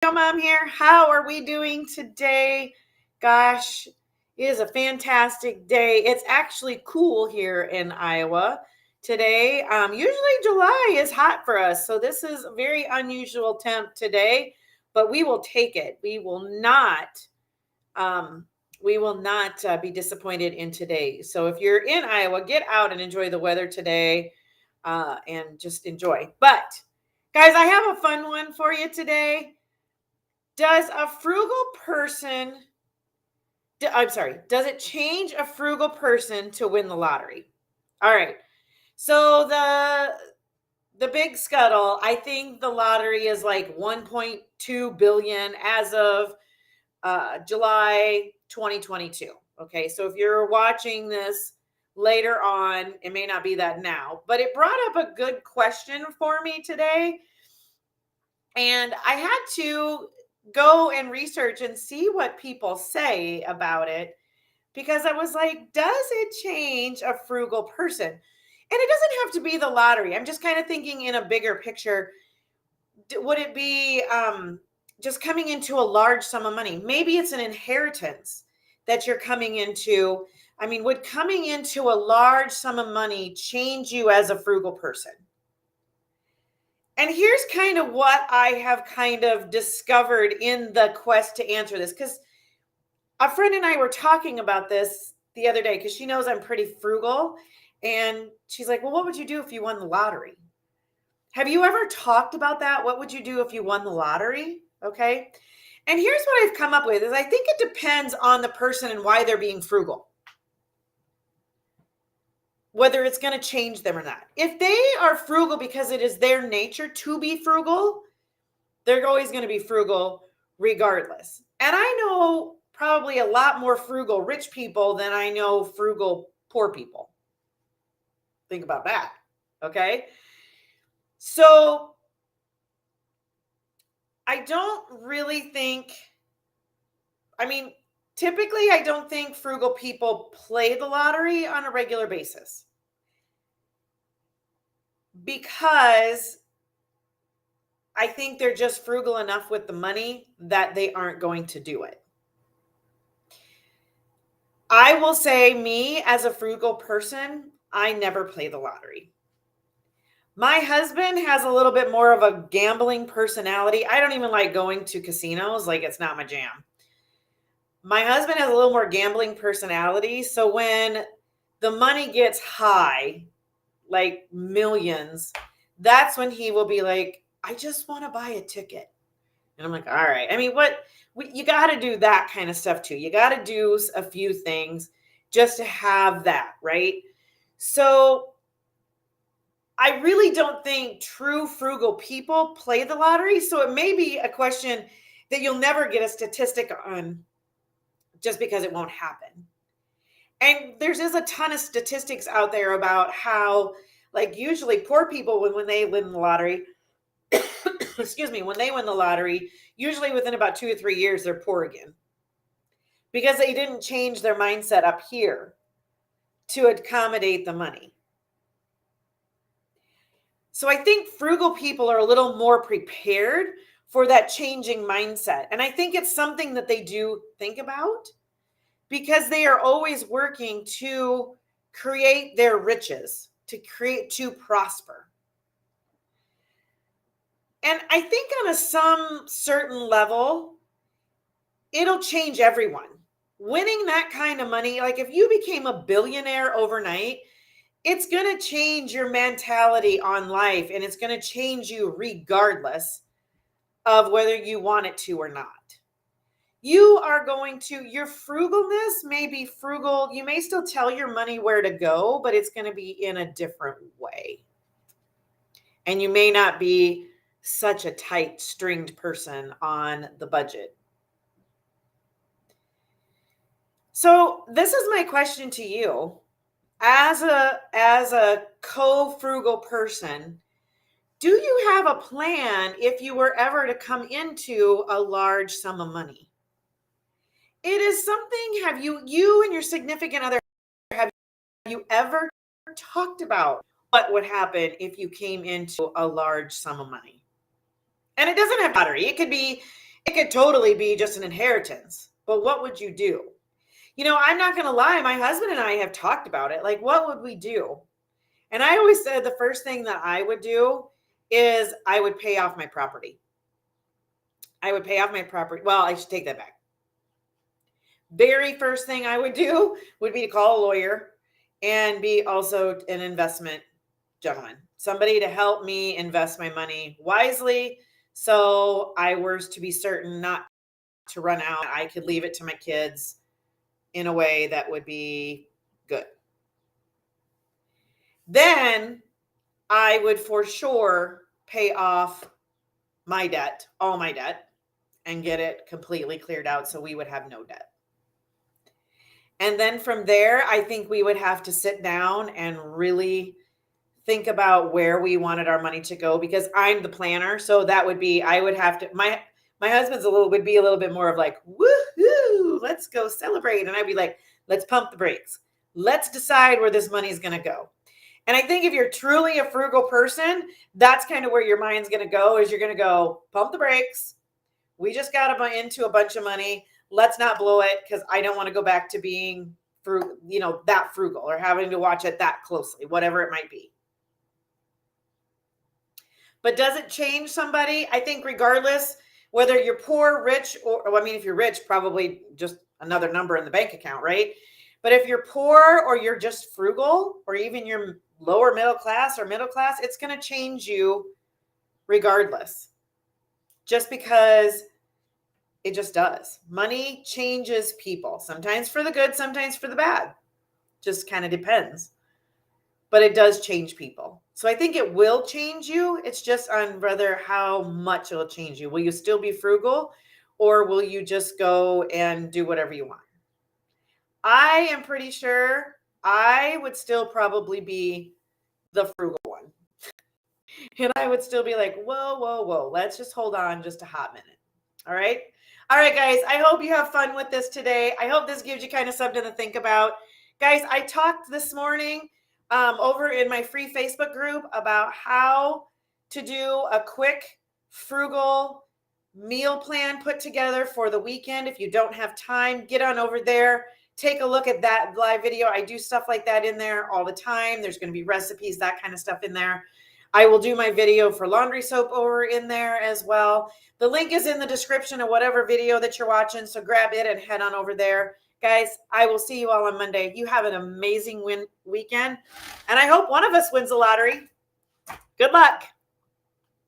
Mom here. How are we doing today? Gosh, it is a fantastic day. It's actually cool here in Iowa today. Usually July is hot for us, so this is a very unusual temp today, but we will take it. Um, we will not be disappointed in today. So if you're in Iowa, get out and enjoy the weather today, and just enjoy. But guys, I have a fun one for you today. Does it change a frugal person to win the lottery? All right. So the big scuttle, I think the lottery is like 1.2 billion as of July 2022. Okay. So if you're watching this later on, it may not be that now, but it brought up a good question for me today. And I had to go and research and see what people say about it because I was like, does it change a frugal person? And it doesn't have to be the lottery. I'm just kind of thinking in a bigger picture. Would it be just coming into a large sum of money? Maybe it's an inheritance that you're coming into. I mean, would coming into a large sum of money change you as a frugal person? And here's kind of what I have kind of discovered in the quest to answer this, because a friend and I were talking about this the other day because she knows I'm pretty frugal. And she's like, well, what would you do if you won the lottery? Have you ever talked about that? What would you do if you won the lottery? Okay. And here's what I've come up with is I think it depends on the person and why they're being frugal, whether it's going to change them or not. If they are frugal because it is their nature to be frugal, they're always going to be frugal regardless. And I know probably a lot more frugal rich people than I know frugal poor people. Think about that. Okay. So I don't really think, typically I don't think frugal people play the lottery on a regular basis because I think they're just frugal enough with the money that they aren't going to do it. I will say, me as a frugal person, I never play the lottery. My husband has a little bit more of a gambling personality. I don't even like going to casinos. Like, it's not my jam. My husband has a little more gambling personality. So when the money gets high, like millions, that's when he will be like, I just want to buy a ticket. And I'm like, all right. I mean, you got to do that kind of stuff too. You got to do a few things just to have that, right? So I really don't think true frugal people play the lottery. So it may be a question that you'll never get a statistic on just because it won't happen. And there's a ton of statistics out there about how, like, usually poor people, when they win the lottery, excuse me, when they win the lottery, usually within about 2 or 3 years, they're poor again because they didn't change their mindset up here to accommodate the money. So I think frugal people are a little more prepared for that changing mindset. And I think it's something that they do think about because they are always working to create their riches, to prosper. And I think on some certain level, it'll change everyone. Winning that kind of money, like if you became a billionaire overnight, it's going to change your mentality on life, and it's going to change you regardless of whether you want it to or not. Your frugalness may be frugal. You may still tell your money where to go, but it's going to be in a different way. And you may not be such a tight stringed person on the budget. So this is my question to you. As a co-frugal person, do you have a plan if you were ever to come into a large sum of money? It is something, have you and your significant other, have you ever talked about what would happen if you came into a large sum of money? And it doesn't have lottery. It could be It could totally be just an inheritance, but what would you do? I'm not going to lie. My husband and I have talked about it. Like, what would we do? And I always said the first thing that I would do is I would pay off my property. I would pay off my property. Well, I should take that back. Very first thing I would do would be to call a lawyer and be also an investment gentleman, somebody to help me invest my money wisely. So I was to be certain not to run out. I could leave it to my kids in a way that would be good. Then I would for sure pay off my debt, all my debt, and get it completely cleared out so we would have no debt. And then from there, I think we would have to sit down and really think about where we wanted our money to go, because I'm the planner. So that would be, I would have to, my husband's would be a little bit more of like, woohoo, let's go celebrate. And I'd be like, let's pump the brakes. Let's decide where this money is going to go. And I think if you're truly a frugal person, that's kind of where your mind's going to go, is you're going to go, pump the brakes. We just got into a bunch of money. Let's not blow it, because I don't want to go back to being that frugal or having to watch it that closely, whatever it might be. But does it change somebody? I think regardless, whether you're poor, rich, or if you're rich, probably just another number in the bank account, right? But if you're poor or you're just frugal, or even you're lower middle class or middle class, it's going to change you regardless. Just because it just does. Money changes people, sometimes for the good, sometimes for the bad. Just kind of depends. But it does change people. So I think it will change you. It's just on whether how much it'll change you. Will you still be frugal, or will you just go and do whatever you want? I am pretty sure I would still probably be the frugal one. And I would still be like, whoa. Let's just hold on just a hot minute. All right. All right, guys. I hope you have fun with this today. I hope this gives you kind of something to think about. Guys, I talked this morning over in my free Facebook group about how to do a quick, frugal meal plan put together for the weekend. If you don't have time, get on over there. Take a look at that live video. I do stuff like that in there all the time. There's going to be recipes, that kind of stuff in there. I will do my video for laundry soap over in there as well. The link is in the description of whatever video that you're watching. So grab it and head on over there. Guys, I will see you all on Monday. You have an amazing weekend. And I hope one of us wins the lottery. Good luck.